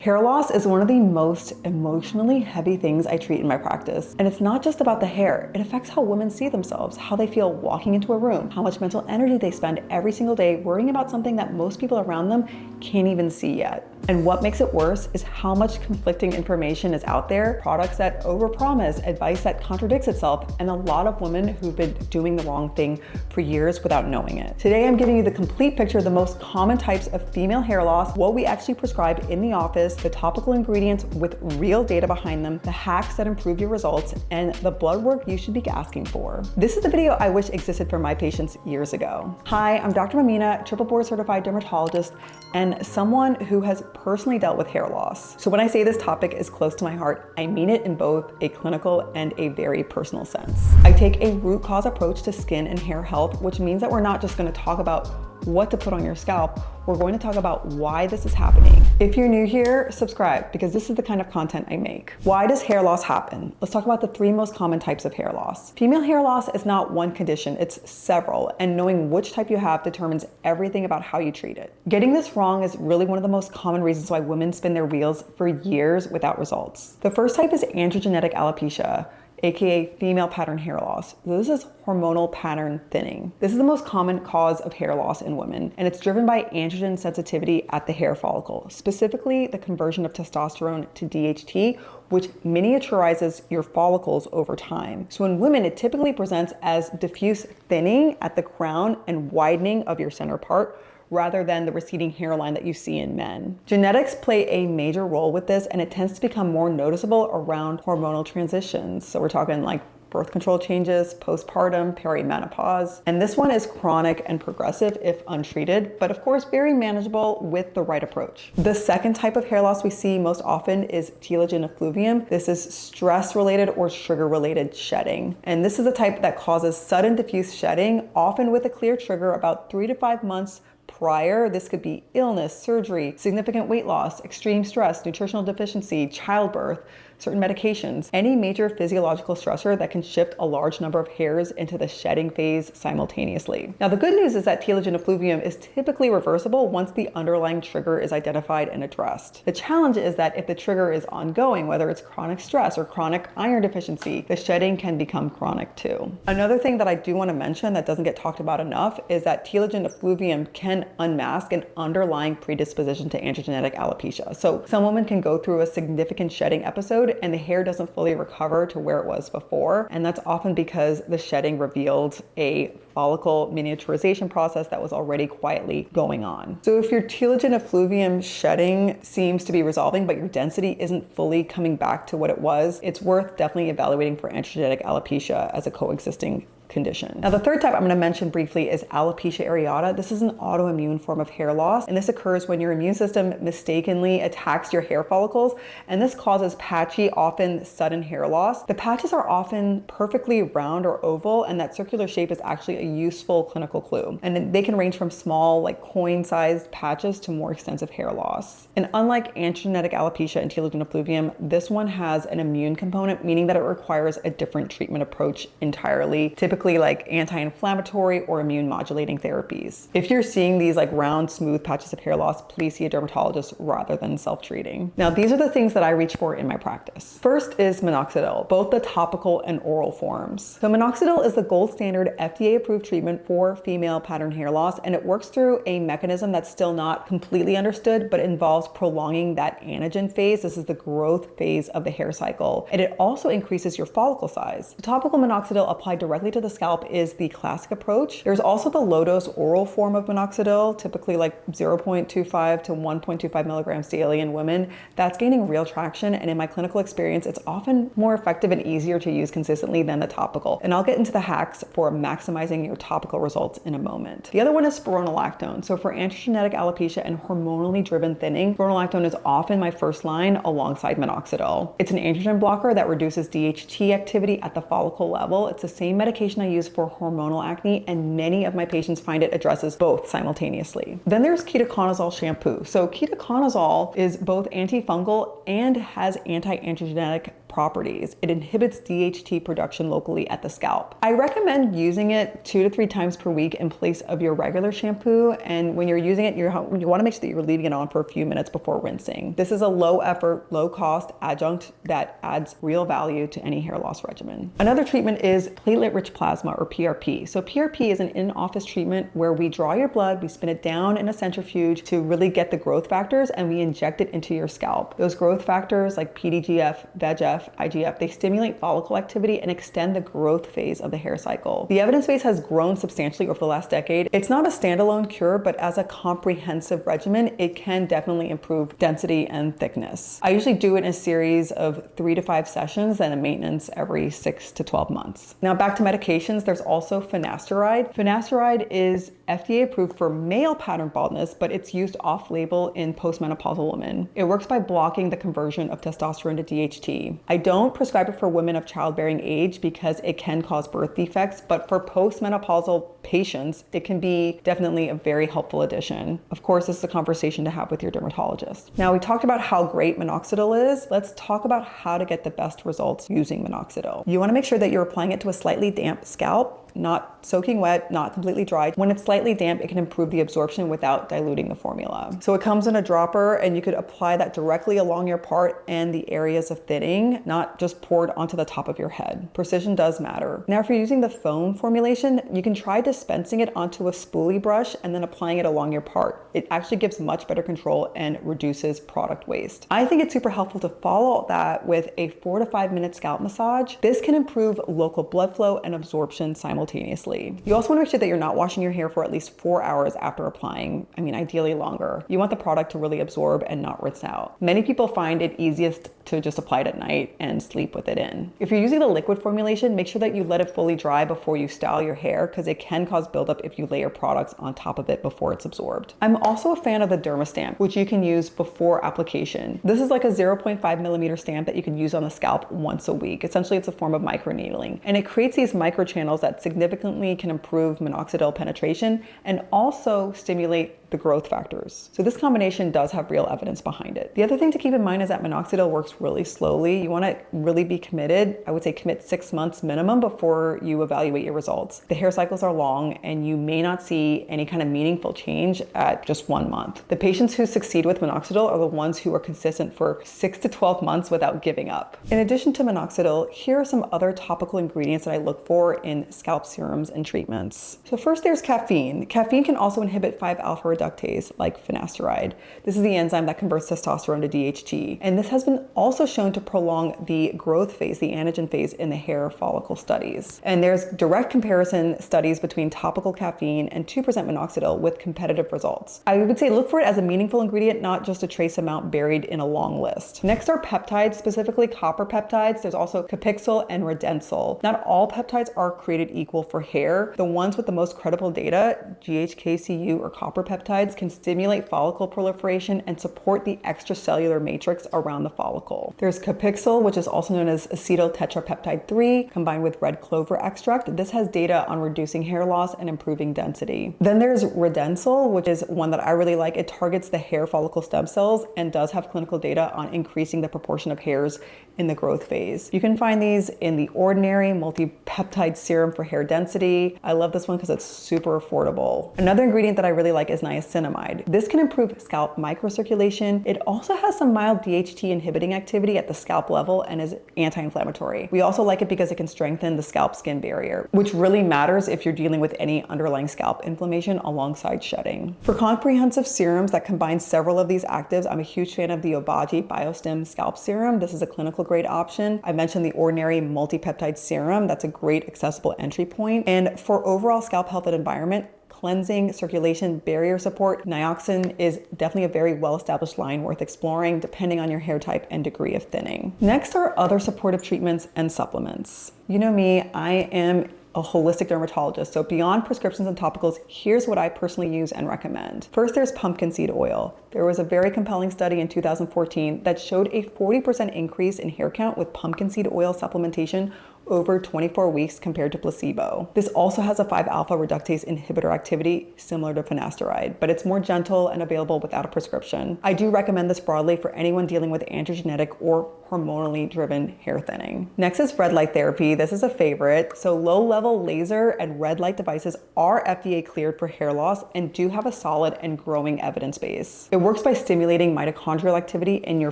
Hair loss is one of the most emotionally heavy things I treat in my practice. And it's not just about the hair. It affects how women see themselves, how they feel walking into a room, how much mental energy they spend every single day worrying about something that most people around them can't even see yet. And what makes it worse is how much conflicting information is out there, products that overpromise, advice that contradicts itself, and a lot of women who've been doing the wrong thing for years without knowing it. Today, I'm giving you the complete picture of the most common types of female hair loss, what we actually prescribe in the office, the topical ingredients with real data behind them, the hacks that improve your results, and the blood work you should be asking for. This is the video I wish existed for my patients years ago. Hi, I'm Dr. Mamina, triple board certified dermatologist, and someone who has personally dealt with hair loss. So when I say this topic is close to my heart, I mean it in both a clinical and a very personal sense. I take a root cause approach to skin and hair health, which means that we're not just going to talk about what to put on your scalp, we're going to talk about why this is happening. If you're new here, subscribe, because this is the kind of content I make. Why does hair loss happen? Let's talk about the three most common types of hair loss. Female hair loss is not one condition, it's several, and knowing which type you have determines everything about how you treat it. Getting this wrong is really one of the most common reasons why women spin their wheels for years without results. The first type is androgenetic alopecia, aka female pattern hair loss. This is hormonal pattern thinning. This is the most common cause of hair loss in women, and it's driven by androgen sensitivity at the hair follicle, specifically the conversion of testosterone to DHT, which miniaturizes your follicles over time. So in women, it typically presents as diffuse thinning at the crown and widening of your center part, rather than the receding hairline that you see in men. Genetics play a major role with this, and it tends to become more noticeable around hormonal transitions. So we're talking like birth control changes, postpartum, perimenopause. And this one is chronic and progressive if untreated, but of course very manageable with the right approach. The second type of hair loss we see most often is telogen effluvium. This is stress-related or sugar-related shedding. And this is a type that causes sudden diffuse shedding, often with a clear trigger about 3 to 5 months prior. This could be illness, surgery, significant weight loss, extreme stress, nutritional deficiency, childbirth, certain medications, any major physiological stressor that can shift a large number of hairs into the shedding phase simultaneously. Now, the good news is that telogen effluvium is typically reversible once the underlying trigger is identified and addressed. The challenge is that if the trigger is ongoing, whether it's chronic stress or chronic iron deficiency, the shedding can become chronic too. Another thing that I do want to mention that doesn't get talked about enough is that telogen effluvium can unmask an underlying predisposition to androgenetic alopecia. So some women can go through a significant shedding episode and the hair doesn't fully recover to where it was before. And that's often because the shedding revealed a follicle miniaturization process that was already quietly going on. So if your telogen effluvium shedding seems to be resolving, but your density isn't fully coming back to what it was, it's worth definitely evaluating for androgenetic alopecia as a coexisting condition. Now, the third type I'm going to mention briefly is alopecia areata. This is an autoimmune form of hair loss, and this occurs when your immune system mistakenly attacks your hair follicles, and this causes patchy, often sudden hair loss. The patches are often perfectly round or oval, and that circular shape is actually a useful clinical clue. And they can range from small, like coin-sized patches to more extensive hair loss. And unlike androgenetic alopecia and telogen effluvium, this one has an immune component, meaning that it requires a different treatment approach entirely, typically like anti-inflammatory or immune modulating therapies. If you're seeing these like round, smooth patches of hair loss, please see a dermatologist rather than self-treating. Now, these are the things that I reach for in my practice. First is Minoxidil, both the topical and oral forms. So Minoxidil is the gold standard FDA-approved treatment for female pattern hair loss, and it works through a mechanism that's still not completely understood, but it involves prolonging that anagen phase. This is the growth phase of the hair cycle, and it also increases your follicle size. The topical Minoxidil applied directly to the scalp is the classic approach. There's also the low-dose oral form of Minoxidil, typically like 0.25 to 1.25 milligrams daily in women. That's gaining real traction, and in my clinical experience, it's often more effective and easier to use consistently than the topical. And I'll get into the hacks for maximizing your topical results in a moment. The other one is Spironolactone. So for androgenetic alopecia and hormonally driven thinning, Spironolactone is often my first line alongside Minoxidil. It's an androgen blocker that reduces DHT activity at the follicle level. It's the same medication I use for hormonal acne, and many of my patients find it addresses both simultaneously. Then there's Ketoconazole shampoo. So Ketoconazole is both antifungal and has anti-androgenic properties. It inhibits DHT production locally at the scalp. I recommend using it 2 to 3 times per week in place of your regular shampoo. And when you're using it, you want to make sure that you're leaving it on for a few minutes before rinsing. This is a low effort, low cost adjunct that adds real value to any hair loss regimen. Another treatment is platelet-rich plasma, or PRP. So PRP is an in-office treatment where we draw your blood, we spin it down in a centrifuge to really get the growth factors, and we inject it into your scalp. Those growth factors like PDGF, VEGF, IGF, they stimulate follicle activity and extend the growth phase of the hair cycle. The evidence base has grown substantially over the last decade. It's not a standalone cure, but as a comprehensive regimen, it can definitely improve density and thickness. I usually do it in a series of 3 to 5 sessions and a maintenance every 6 to 12 months. Now back to medications, there's also Finasteride. Finasteride is FDA approved for male pattern baldness, but it's used off-label in postmenopausal women. It works by blocking the conversion of testosterone to DHT. I don't prescribe it for women of childbearing age because it can cause birth defects, but for postmenopausal patients, it can be definitely a very helpful addition. Of course, this is a conversation to have with your dermatologist. Now, we talked about how great Minoxidil is. Let's talk about how to get the best results using Minoxidil. You want to make sure that you're applying it to a slightly damp scalp, not soaking wet, not completely dry. When it's slightly damp, it can improve the absorption without diluting the formula. So it comes in a dropper, and you could apply that directly along your part and the areas of thinning, not just poured onto the top of your head. Precision does matter. Now, if you're using the foam formulation, you can try dispensing it onto a spoolie brush and then applying it along your part. It actually gives much better control and reduces product waste. I think it's super helpful to follow that with a 4 to 5 minute scalp massage. This can improve local blood flow and absorption simultaneously. You also want to make sure that you're not washing your hair for at least 4 hours after applying. I mean, ideally longer. You want the product to really absorb and not rinse out. Many people find it easiest to just apply it at night and sleep with it in. If you're using the liquid formulation, make sure that you let it fully dry before you style your hair, because it can cause buildup if you layer products on top of it before it's absorbed. I'm also a fan of the Derma stamp, which you can use before application. This is like a 0.5 millimeter stamp that you can use on the scalp once a week. Essentially, it's a form of microneedling, and it creates these microchannels that significantly can improve minoxidil penetration and also stimulate the growth factors. So this combination does have real evidence behind it. The other thing to keep in mind is that minoxidil works really slowly. You want to really be committed. I would say commit 6 months minimum before you evaluate your results. The hair cycles are long, and you may not see any kind of meaningful change at just 1 month. The patients who succeed with minoxidil are the ones who are consistent for 6 to 12 months without giving up. In addition to minoxidil, here are some other topical ingredients that I look for in scalp serums and treatments. So first, there's caffeine. Caffeine can also inhibit 5-alpha reductase like finasteride. This is the enzyme that converts testosterone to DHT. And this has been also shown to prolong the growth phase, the anagen phase in the hair follicle studies. And there's direct comparison studies between topical caffeine and 2% minoxidil with competitive results. I would say look for it as a meaningful ingredient, not just a trace amount buried in a long list. Next are peptides, specifically copper peptides. There's also Capixyl and Redensyl. Not all peptides are created equal for hair. The ones with the most credible data, GHKCU or copper peptides, can stimulate follicle proliferation and support the extracellular matrix around the follicle. There's Capixyl, which is also known as acetyl tetrapeptide 3, combined with red clover extract. This has data on reducing hair loss and improving density. Then there's Redensyl, which is one that I really like. It targets the hair follicle stem cells and does have clinical data on increasing the proportion of hairs in the growth phase. You can find these in the ordinary multi-peptide serum for hair density. I love this one because it's super affordable. Another ingredient that I really like is niacinamide. This can improve scalp microcirculation. It also has some mild DHT inhibiting activity at the scalp level and is anti-inflammatory. We also like it because it can strengthen the scalp skin barrier, which really matters if you're dealing with any underlying scalp inflammation alongside shedding. For comprehensive serums that combine several of these actives, I'm a huge fan of the Obagi Biostim scalp serum. This is a clinical grade option. I mentioned the ordinary multi-peptide serum. That's a great accessible entry point. And for overall scalp health and environment, cleansing, circulation, barrier support, Nioxin is definitely a very well-established line worth exploring depending on your hair type and degree of thinning. Next are other supportive treatments and supplements. You know me, I am a holistic dermatologist. So beyond prescriptions and topicals, here's what I personally use and recommend. First, there's pumpkin seed oil. There was a very compelling study in 2014 that showed a 40% increase in hair count with pumpkin seed oil supplementation over 24 weeks compared to placebo. This also has a 5-alpha reductase inhibitor activity similar to Finasteride, but it's more gentle and available without a prescription. I do recommend this broadly for anyone dealing with androgenetic or hormonally driven hair thinning. Next is red light therapy. This is a favorite. So low-level laser and red light devices are FDA cleared for hair loss and do have a solid and growing evidence base. It works by stimulating mitochondrial activity in your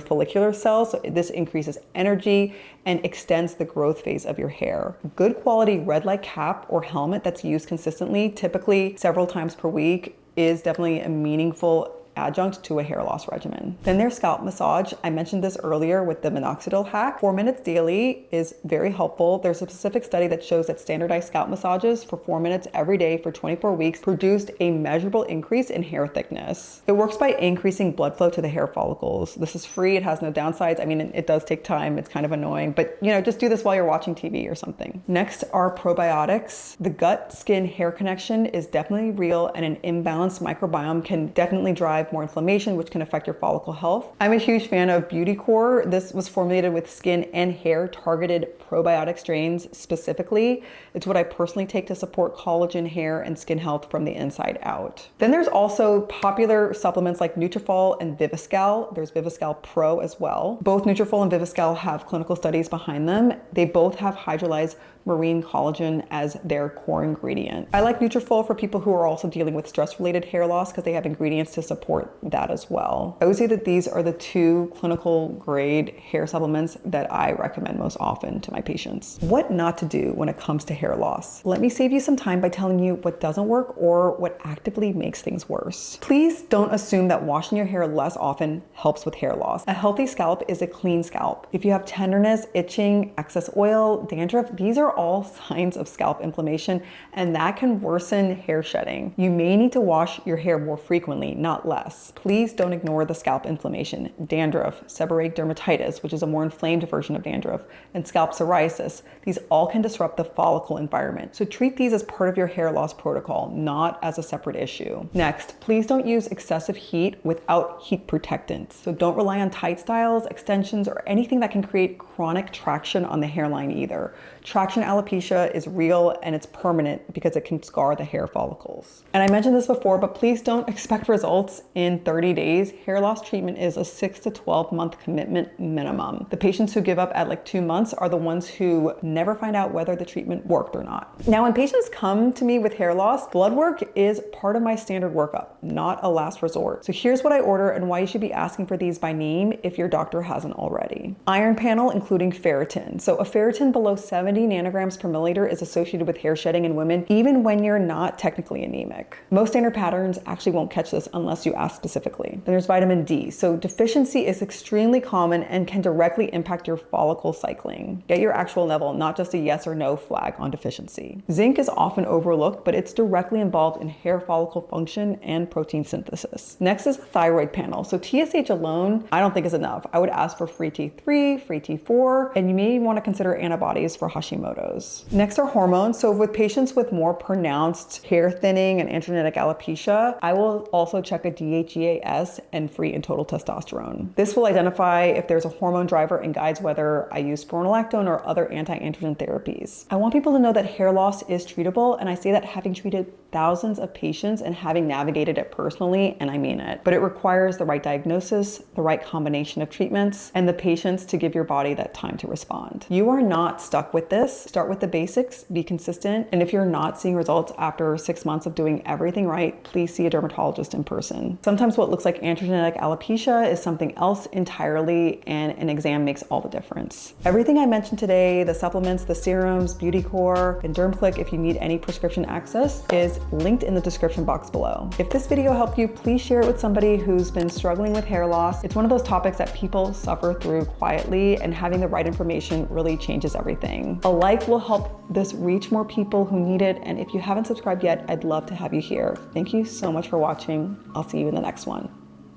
follicular cells, so this increases energy and extends the growth phase of your hair. Good quality red light cap or helmet that's used consistently, typically several times per week, is definitely a meaningful adjunct to a hair loss regimen. Then there's scalp massage. I mentioned this earlier with the Minoxidil hack. 4 minutes daily is very helpful. There's a specific study that shows that standardized scalp massages for 4 minutes every day for 24 weeks produced a measurable increase in hair thickness. It works by increasing blood flow to the hair follicles. This is free. It has no downsides. I mean, it does take time. It's kind of annoying, but just do this while you're watching TV or something. Next are probiotics. The gut-skin hair connection is definitely real, and an imbalanced microbiome can definitely drive more inflammation, which can affect your follicle health. I'm a huge fan of Beauty Core. This was formulated with skin and hair targeted probiotic strains specifically. It's what I personally take to support collagen, hair, and skin health from the inside out. Then there's also popular supplements like Nutrafol and Viviscal. There's Viviscal Pro as well. Both Nutrafol and Viviscal have clinical studies behind them. They both have hydrolyzed marine collagen as their core ingredient. I like Nutrafol for people who are also dealing with stress-related hair loss because they have ingredients to support that as well. I would say that these are the 2 clinical grade hair supplements that I recommend most often to my patients. What not to do when it comes to hair loss? Let me save you some time by telling you what doesn't work or what actively makes things worse. Please don't assume that washing your hair less often helps with hair loss. A healthy scalp is a clean scalp. If you have tenderness, itching, excess oil, dandruff, these are all signs of scalp inflammation, and that can worsen hair shedding. You may need to wash your hair more frequently, not less. Please don't ignore the scalp inflammation. Dandruff, seborrheic dermatitis, which is a more inflamed version of dandruff, and scalp psoriasis. These all can disrupt the follicle environment. So treat these as part of your hair loss protocol, not as a separate issue. Next, please don't use excessive heat without heat protectants. So don't rely on tight styles, extensions, or anything that can create chronic traction on the hairline either. Traction alopecia is real and it's permanent because it can scar the hair follicles. And I mentioned this before, but please don't expect results in 30 days. Hair loss treatment is a 6 to 12 month commitment minimum. The patients who give up at like 2 months are the ones who never find out whether the treatment worked or not. Now, when patients come to me with hair loss, blood work is part of my standard workup, not a last resort. So here's what I order and why you should be asking for these by name if your doctor hasn't already. Iron panel, including ferritin. So a ferritin below 70 nanograms per milliliter is associated with hair shedding in women, even when you're not technically anemic. Most standard patterns actually won't catch this unless you ask specifically. Then there's vitamin D. So deficiency is extremely common and can directly impact your follicle cycling. Get your actual level, not just a yes or no flag on deficiency. Zinc is often overlooked, but it's directly involved in hair follicle function and protein synthesis. Next is the thyroid panel. So TSH alone, I don't think is enough. I would ask for free T3, free T4, and you may want to consider antibodies for Hashimoto's. Next are hormones. So with patients with more pronounced hair thinning and androgenetic alopecia, I will also check a DHEAS and free and total testosterone. This will identify if there's a hormone driver and guides whether I use spironolactone or other anti-androgen therapies. I want people to know that hair loss is treatable, and I say that having treated thousands of patients and having navigated it personally, and I mean it. But it requires the right diagnosis, the right combination of treatments, and the patience to give your body that time to respond. You are not stuck with this. Start with the basics, be consistent, and if you're not seeing results after 6 months of doing everything right, please see a dermatologist in person. Sometimes what looks like androgenetic alopecia is something else entirely, and an exam makes all the difference. Everything I mentioned today, the supplements, the serums, Beauty Core, and DermClick, if you need any prescription access, is linked in the description box below. If this video helped you, please share it with somebody who's been struggling with hair loss. It's one of those topics that people suffer through quietly, and having the right information really changes everything. A like will help this reach more people who need it, and if you haven't subscribed yet, I'd love to have you here. Thank you so much for watching. I'll see you in the next one.